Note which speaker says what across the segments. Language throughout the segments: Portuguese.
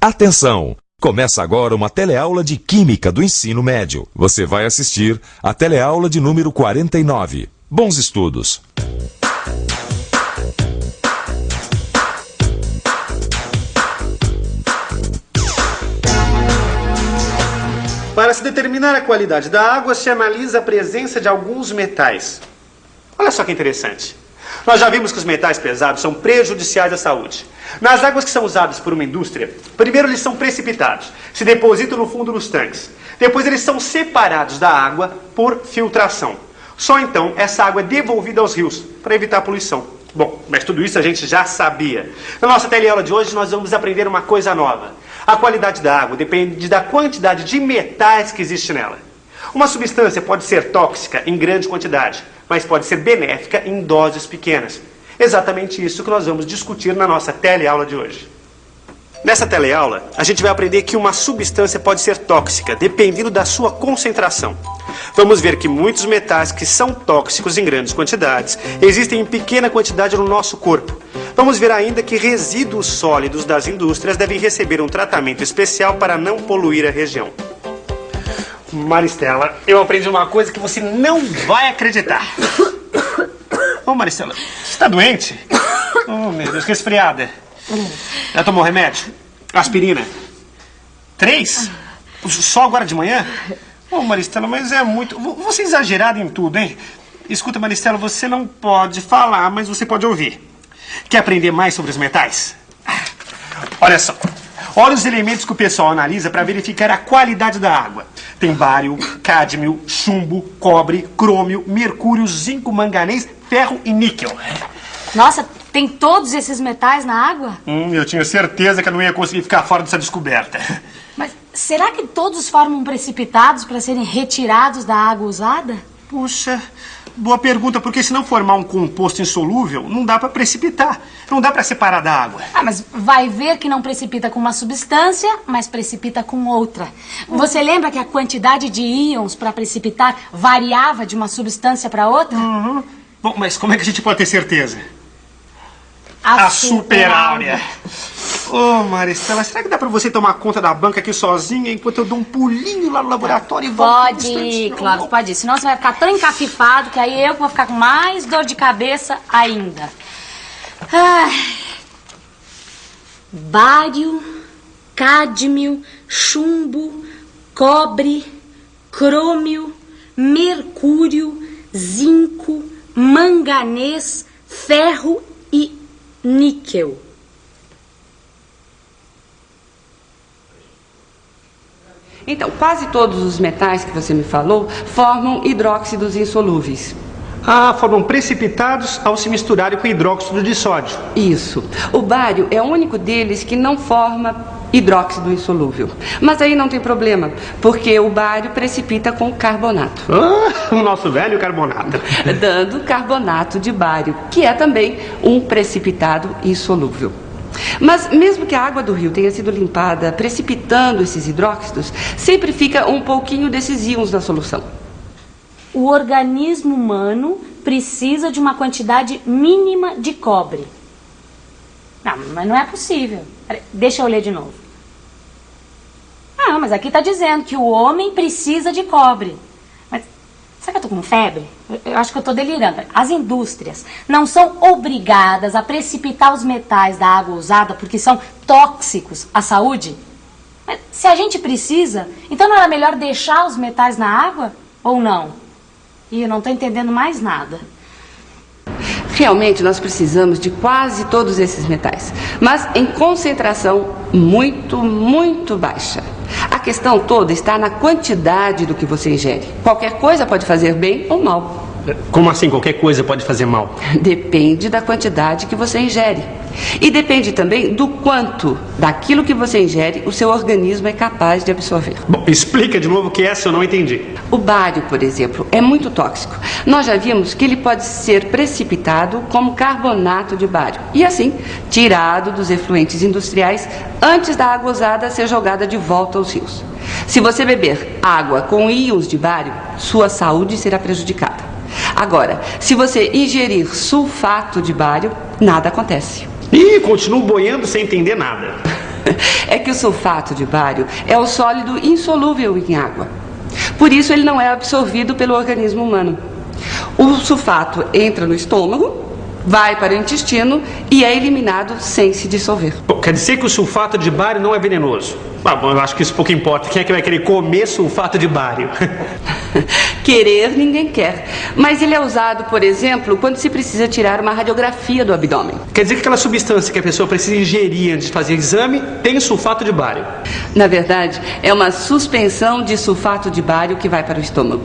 Speaker 1: Atenção! Começa agora uma teleaula de Química do Ensino Médio. Você vai assistir a teleaula de número 49. Bons estudos!
Speaker 2: Para se determinar a qualidade da água, se analisa a presença de alguns metais. Olha só que interessante. Nós já vimos que os metais pesados são prejudiciais à saúde. Nas águas que são usadas por uma indústria, primeiro eles são precipitados, se depositam no fundo dos tanques. Depois eles são separados da água por filtração. Só então essa água é devolvida aos rios, para evitar poluição. Bom, mas tudo isso a gente já sabia. Na nossa teleaula de hoje nós vamos aprender uma coisa nova. A qualidade da água depende da quantidade de metais que existe nela. Uma substância pode ser tóxica em grande quantidade, mas pode ser benéfica em doses pequenas. Exatamente isso que nós vamos discutir na nossa teleaula de hoje. Nessa teleaula, a gente vai aprender que uma substância pode ser tóxica, dependendo da sua concentração. Vamos ver que muitos metais que são tóxicos em grandes quantidades existem em pequena quantidade no nosso corpo. Vamos ver ainda que resíduos sólidos das indústrias devem receber um tratamento especial para não poluir a região. Maristela, eu aprendi uma coisa que você não vai acreditar. Ô, Maristela, você está doente? Oh, meu Deus, que resfriada. Já tomou remédio? Aspirina? 3? Só agora de manhã? Ô, Maristela, mas é muito... Você é exagerada em tudo, hein? Escuta, Maristela, você não pode falar, mas você pode ouvir. Quer aprender mais sobre os metais? Olha só. Olha os elementos que o pessoal analisa para verificar a qualidade da água. Tem bário, cádmio, chumbo, cobre, crômio, mercúrio, zinco, manganês, ferro e níquel.
Speaker 3: Nossa, tem todos esses metais na água?
Speaker 2: Eu tinha certeza que eu não ia conseguir ficar fora dessa descoberta.
Speaker 3: Mas será que todos formam precipitados para serem retirados da água usada?
Speaker 2: Puxa, boa pergunta, porque se não formar um composto insolúvel, não dá para precipitar. Não dá para separar da água.
Speaker 3: Ah, mas vai ver que não precipita com uma substância, mas precipita com outra. Você lembra que a quantidade de íons para precipitar variava de uma substância para outra?
Speaker 2: Uhum. Bom, mas como é que a gente pode ter certeza?
Speaker 3: A
Speaker 2: superáurea. Ô, Maristela, será que dá pra você tomar conta da banca aqui sozinha enquanto eu dou um pulinho lá no laboratório e volto?
Speaker 3: Pode ir, Cláudio, pode ir. Senão você vai ficar tão encafifado que aí eu vou ficar com mais dor de cabeça ainda. Ai. Bário, cádmio, chumbo, cobre, crômio, mercúrio, zinco, manganês, ferro e níquel.
Speaker 4: Então, quase todos os metais que você me falou formam hidróxidos insolúveis.
Speaker 2: Ah, formam precipitados ao se misturarem com hidróxido de sódio.
Speaker 4: Isso. O bário é o único deles que não forma hidróxido insolúvel. Mas aí não tem problema, porque o bário precipita com carbonato.
Speaker 2: Ah, o nosso velho carbonato.
Speaker 4: Dando carbonato de bário, que é também um precipitado insolúvel. Mas mesmo que a água do rio tenha sido limpada precipitando esses hidróxidos, sempre fica um pouquinho desses íons na solução.
Speaker 3: O organismo humano precisa de uma quantidade mínima de cobre. Não, mas não é possível. Deixa eu ler de novo. Ah, mas aqui está dizendo que o homem precisa de cobre. Mas será que eu tô com febre? Eu acho que eu tô delirando. As indústrias não são obrigadas a precipitar os metais da água usada porque são tóxicos à saúde? Mas se a gente precisa, então não era melhor deixar os metais na água ou não? E eu não tô entendendo mais nada.
Speaker 4: Realmente nós precisamos de quase todos esses metais, mas em concentração muito, muito baixa. A questão toda está na quantidade do que você ingere. Qualquer coisa pode fazer bem ou mal.
Speaker 2: Como assim qualquer coisa pode fazer mal?
Speaker 4: Depende da quantidade que você ingere. E depende também do quanto daquilo que você ingere o seu organismo é capaz de absorver.
Speaker 2: Bom, explica de novo que essa eu não entendi.
Speaker 4: O bário, por exemplo, é muito tóxico. Nós já vimos que ele pode ser precipitado como carbonato de bário e assim tirado dos efluentes industriais antes da água usada ser jogada de volta aos rios. Se você beber água com íons de bário, sua saúde será prejudicada. Agora, se você ingerir sulfato de bário, nada acontece.
Speaker 2: Ih, continuo boiando sem entender nada.
Speaker 4: É que o sulfato de bário é um sólido insolúvel em água. Por isso ele não é absorvido pelo organismo humano. O sulfato entra no estômago, vai para o intestino e é eliminado sem se dissolver.
Speaker 2: Bom, quer dizer que o sulfato de bário não é venenoso? Ah, bom, eu acho que isso pouco importa. Quem é que vai querer comer sulfato de bário?
Speaker 4: Querer ninguém quer. Mas ele é usado, por exemplo, quando se precisa tirar uma radiografia do abdômen.
Speaker 2: Quer dizer que aquela substância que a pessoa precisa ingerir antes de fazer exame tem sulfato de bário?
Speaker 4: Na verdade, é uma suspensão de sulfato de bário que vai para o estômago.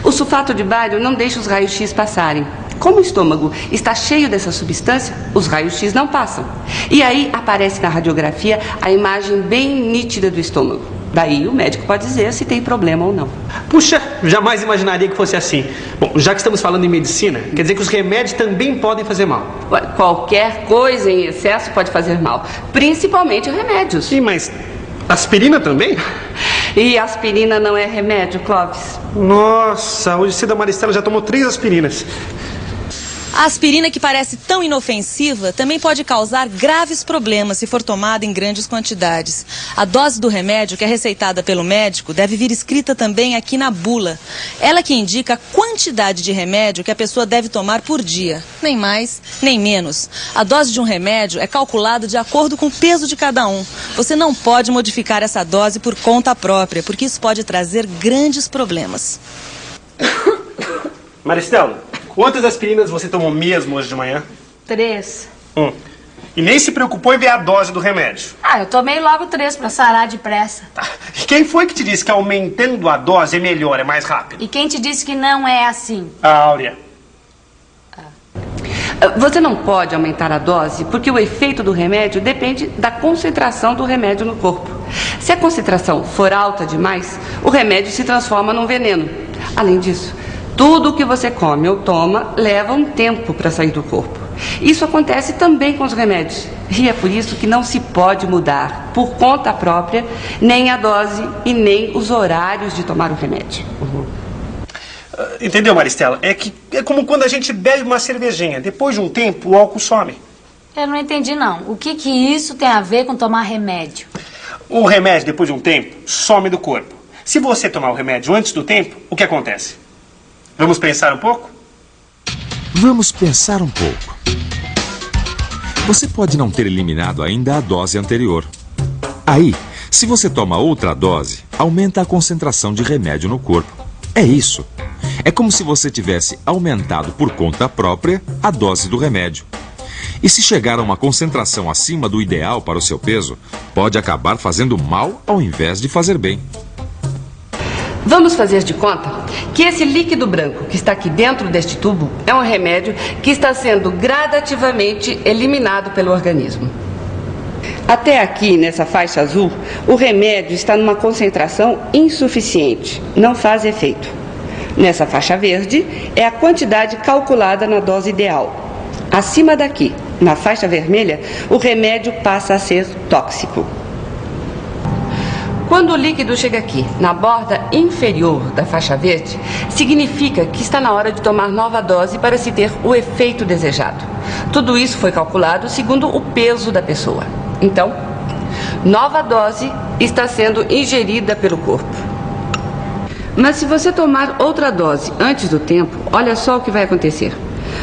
Speaker 4: O sulfato de bário não deixa os raios-x passarem. Como o estômago está cheio dessa substância, os raios-x não passam. E aí aparece na radiografia a imagem bem nítida do estômago. Daí o médico pode dizer se tem problema ou não.
Speaker 2: Puxa, jamais imaginaria que fosse assim. Bom, já que estamos falando em medicina, quer dizer que os remédios também podem fazer mal.
Speaker 4: Qualquer coisa em excesso pode fazer mal, principalmente remédios.
Speaker 2: Sim, mas aspirina também?
Speaker 4: E aspirina não é remédio, Clóvis.
Speaker 2: Nossa, hoje cedo a Maristela já tomou 3 aspirinas.
Speaker 5: A aspirina, que parece tão inofensiva, também pode causar graves problemas se for tomada em grandes quantidades. A dose do remédio, que é receitada pelo médico, deve vir escrita também aqui na bula. Ela que indica a quantidade de remédio que a pessoa deve tomar por dia. Nem mais, nem menos. A dose de um remédio é calculada de acordo com o peso de cada um. Você não pode modificar essa dose por conta própria, porque isso pode trazer grandes problemas.
Speaker 2: Maristela, quantas aspirinas você tomou mesmo hoje de manhã?
Speaker 3: 3.
Speaker 2: E nem se preocupou em ver a dose do remédio.
Speaker 3: Ah, eu tomei logo 3 pra sarar depressa.
Speaker 2: Tá. E quem foi que te disse que aumentando a dose é melhor, é mais rápido?
Speaker 3: E quem te disse que não é assim?
Speaker 2: A Áurea.
Speaker 4: Você não pode aumentar a dose porque o efeito do remédio depende da concentração do remédio no corpo. Se a concentração for alta demais, o remédio se transforma num veneno. Além disso, tudo o que você come ou toma leva um tempo para sair do corpo. Isso acontece também com os remédios. E é por isso que não se pode mudar, por conta própria, nem a dose e nem os horários de tomar o remédio.
Speaker 2: Entendeu, Maristela? É como quando a gente bebe uma cervejinha. Depois de um tempo, o álcool some.
Speaker 3: Eu não entendi, não. O que isso tem a ver com tomar remédio?
Speaker 2: O remédio, depois de um tempo, some do corpo. Se você tomar o remédio antes do tempo, o que acontece? Vamos pensar um pouco?
Speaker 1: Vamos pensar um pouco. Você pode não ter eliminado ainda a dose anterior. Aí, se você toma outra dose, aumenta a concentração de remédio no corpo. É isso. É como se você tivesse aumentado por conta própria a dose do remédio. E se chegar a uma concentração acima do ideal para o seu peso, pode acabar fazendo mal ao invés de fazer bem.
Speaker 4: Vamos fazer de conta que esse líquido branco que está aqui dentro deste tubo é um remédio que está sendo gradativamente eliminado pelo organismo. Até aqui, nessa faixa azul, o remédio está numa concentração insuficiente, não faz efeito. Nessa faixa verde, é a quantidade calculada na dose ideal. Acima daqui, na faixa vermelha, o remédio passa a ser tóxico. Quando o líquido chega aqui, na borda inferior da faixa verde, significa que está na hora de tomar nova dose para se ter o efeito desejado. Tudo isso foi calculado segundo o peso da pessoa. Então, nova dose está sendo ingerida pelo corpo. Mas se você tomar outra dose antes do tempo, olha só o que vai acontecer.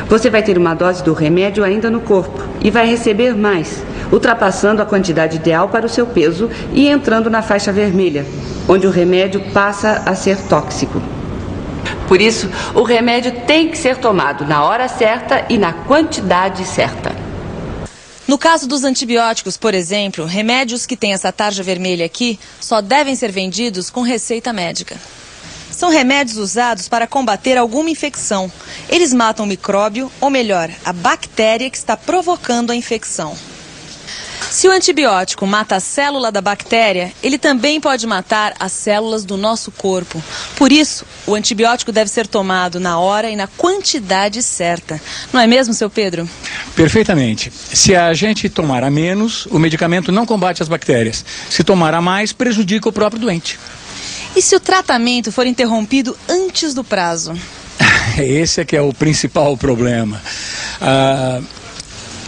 Speaker 4: Você vai ter uma dose do remédio ainda no corpo e vai receber mais, ultrapassando a quantidade ideal para o seu peso e entrando na faixa vermelha, onde o remédio passa a ser tóxico. Por isso, o remédio tem que ser tomado na hora certa e na quantidade certa.
Speaker 5: No caso dos antibióticos, por exemplo, remédios que têm essa tarja vermelha aqui só devem ser vendidos com receita médica. São remédios usados para combater alguma infecção. Eles matam o micróbio, ou melhor, a bactéria que está provocando a infecção. Se o antibiótico mata a célula da bactéria, ele também pode matar as células do nosso corpo. Por isso, o antibiótico deve ser tomado na hora e na quantidade certa. Não é mesmo, seu Pedro?
Speaker 6: Perfeitamente. Se a gente tomar a menos, o medicamento não combate as bactérias. Se tomar a mais, prejudica o próprio doente.
Speaker 5: E se o tratamento for interrompido antes do prazo?
Speaker 6: Esse é que é o principal problema.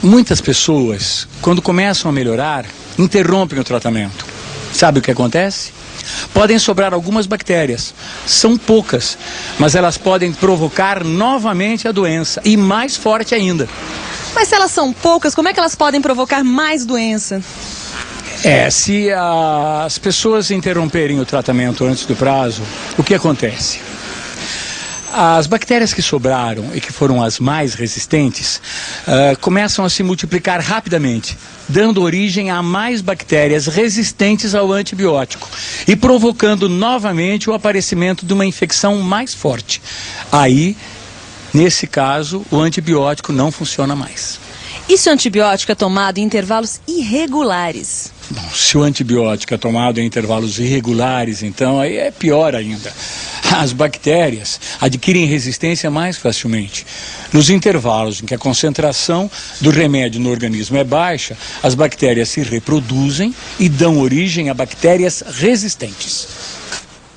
Speaker 6: Muitas pessoas, quando começam a melhorar, interrompem o tratamento. Sabe o que acontece? Podem sobrar algumas bactérias. São poucas, mas elas podem provocar novamente a doença, e mais forte ainda.
Speaker 5: Mas se elas são poucas, como é que elas podem provocar mais doença?
Speaker 6: Se as pessoas interromperem o tratamento antes do prazo, o que acontece? As bactérias que sobraram e que foram as mais resistentes começam a se multiplicar rapidamente, dando origem a mais bactérias resistentes ao antibiótico e provocando novamente o aparecimento de uma infecção mais forte. Aí, nesse caso, o antibiótico não funciona mais.
Speaker 5: E se o antibiótico é tomado em intervalos irregulares?
Speaker 6: Bom, se o antibiótico é tomado em intervalos irregulares, então aí é pior ainda. As bactérias adquirem resistência mais facilmente. Nos intervalos em que a concentração do remédio no organismo é baixa, as bactérias se reproduzem e dão origem a bactérias resistentes.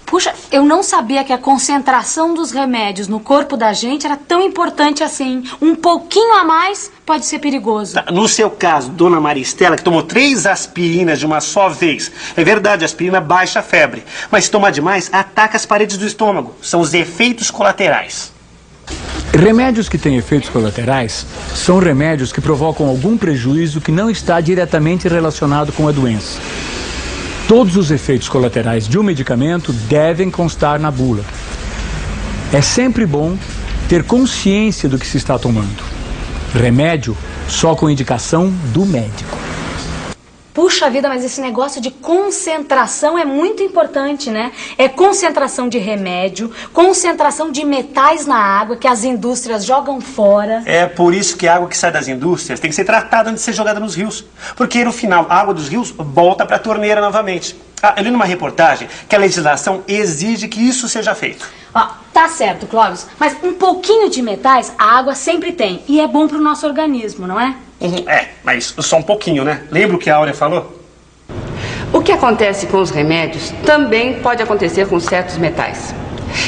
Speaker 3: Puxa, eu não sabia que a concentração dos remédios no corpo da gente era tão importante assim. Um pouquinho a mais pode ser perigoso.
Speaker 2: No seu caso, dona Maristela, que tomou 3 aspirinas de uma só vez. É verdade, a aspirina baixa a febre. Mas se tomar demais, ataca as paredes do estômago. São os efeitos colaterais.
Speaker 6: Remédios que têm efeitos colaterais são remédios que provocam algum prejuízo que não está diretamente relacionado com a doença. Todos os efeitos colaterais de um medicamento devem constar na bula. É sempre bom ter consciência do que se está tomando. Remédio só com indicação do médico.
Speaker 3: Puxa vida, mas esse negócio de concentração é muito importante, né? É concentração de remédio, concentração de metais na água que as indústrias jogam fora.
Speaker 2: É por isso que a água que sai das indústrias tem que ser tratada antes de ser jogada nos rios. Porque no final, a água dos rios volta para a torneira novamente. Eu li numa reportagem que a legislação exige que isso seja feito.
Speaker 3: Tá certo, Clóvis, mas um pouquinho de metais a água sempre tem. E é bom pro nosso organismo, não é?
Speaker 2: Mas só um pouquinho, né? Lembra o que a Áurea falou?
Speaker 4: O que acontece com os remédios também pode acontecer com certos metais.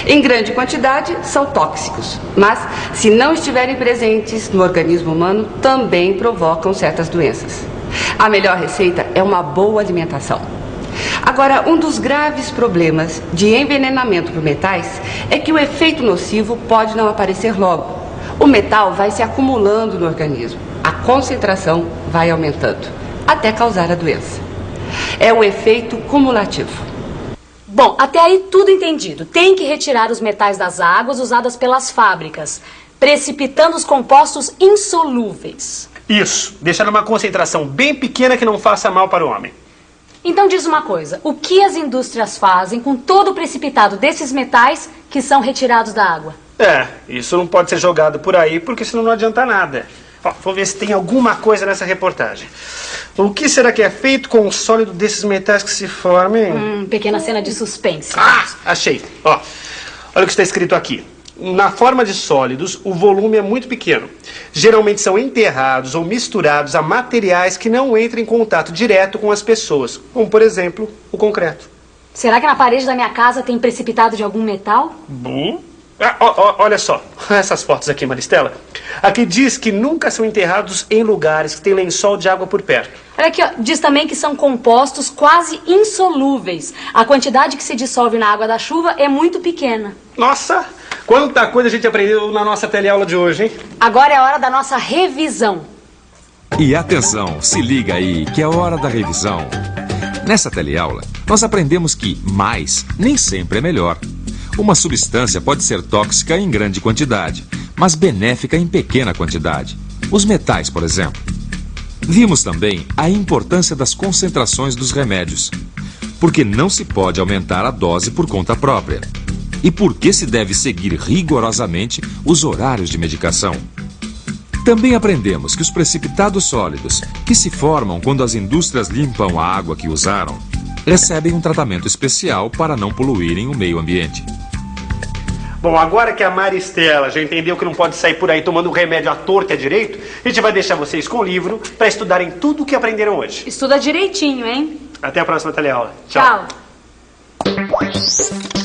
Speaker 4: Em grande quantidade, são tóxicos, mas se não estiverem presentes no organismo humano, também provocam certas doenças. A melhor receita é uma boa alimentação. Agora, um dos graves problemas de envenenamento por metais é que o efeito nocivo pode não aparecer logo. O metal vai se acumulando no organismo, a concentração vai aumentando, até causar a doença. É o efeito cumulativo.
Speaker 3: Bom, até aí tudo entendido. Tem que retirar os metais das águas usadas pelas fábricas, precipitando os compostos insolúveis.
Speaker 2: Isso, deixar numa concentração bem pequena que não faça mal para o homem.
Speaker 3: Então diz uma coisa, o que as indústrias fazem com todo o precipitado desses metais que são retirados da água?
Speaker 2: Isso não pode ser jogado por aí, porque senão não adianta nada. Vou ver se tem alguma coisa nessa reportagem. O que será que é feito com o sólido desses metais que se formam?
Speaker 3: Pequena cena de suspense.
Speaker 2: Achei. Olha o que está escrito aqui. Na forma de sólidos, o volume é muito pequeno. Geralmente são enterrados ou misturados a materiais que não entram em contato direto com as pessoas, como, por exemplo, o concreto.
Speaker 3: Será que na parede da minha casa tem precipitado de algum metal?
Speaker 2: Olha só, essas fotos aqui, Maristela. Aqui diz que nunca são enterrados em lugares que tem lençol de água por perto.
Speaker 3: Olha aqui, diz também que são compostos quase insolúveis. A quantidade que se dissolve na água da chuva é muito pequena.
Speaker 2: Nossa, quanta coisa a gente aprendeu na nossa teleaula de hoje, hein?
Speaker 3: Agora é a hora da nossa revisão.
Speaker 1: E atenção, se liga aí que é hora da revisão. Nessa teleaula, nós aprendemos que mais nem sempre é melhor. Uma substância pode ser tóxica em grande quantidade, mas benéfica em pequena quantidade. Os metais, por exemplo. Vimos também a importância das concentrações dos remédios, porque não se pode aumentar a dose por conta própria. E por que se deve seguir rigorosamente os horários de medicação. Também aprendemos que os precipitados sólidos, que se formam quando as indústrias limpam a água que usaram, recebem um tratamento especial para não poluírem o meio ambiente.
Speaker 2: Bom, agora que a Maristela já entendeu que não pode sair por aí tomando remédio à torta e à direito, a gente vai deixar vocês com o livro para estudarem tudo o que aprenderam hoje.
Speaker 3: Estuda direitinho, hein?
Speaker 2: Até a próxima teleaula. Tchau.
Speaker 3: Tchau.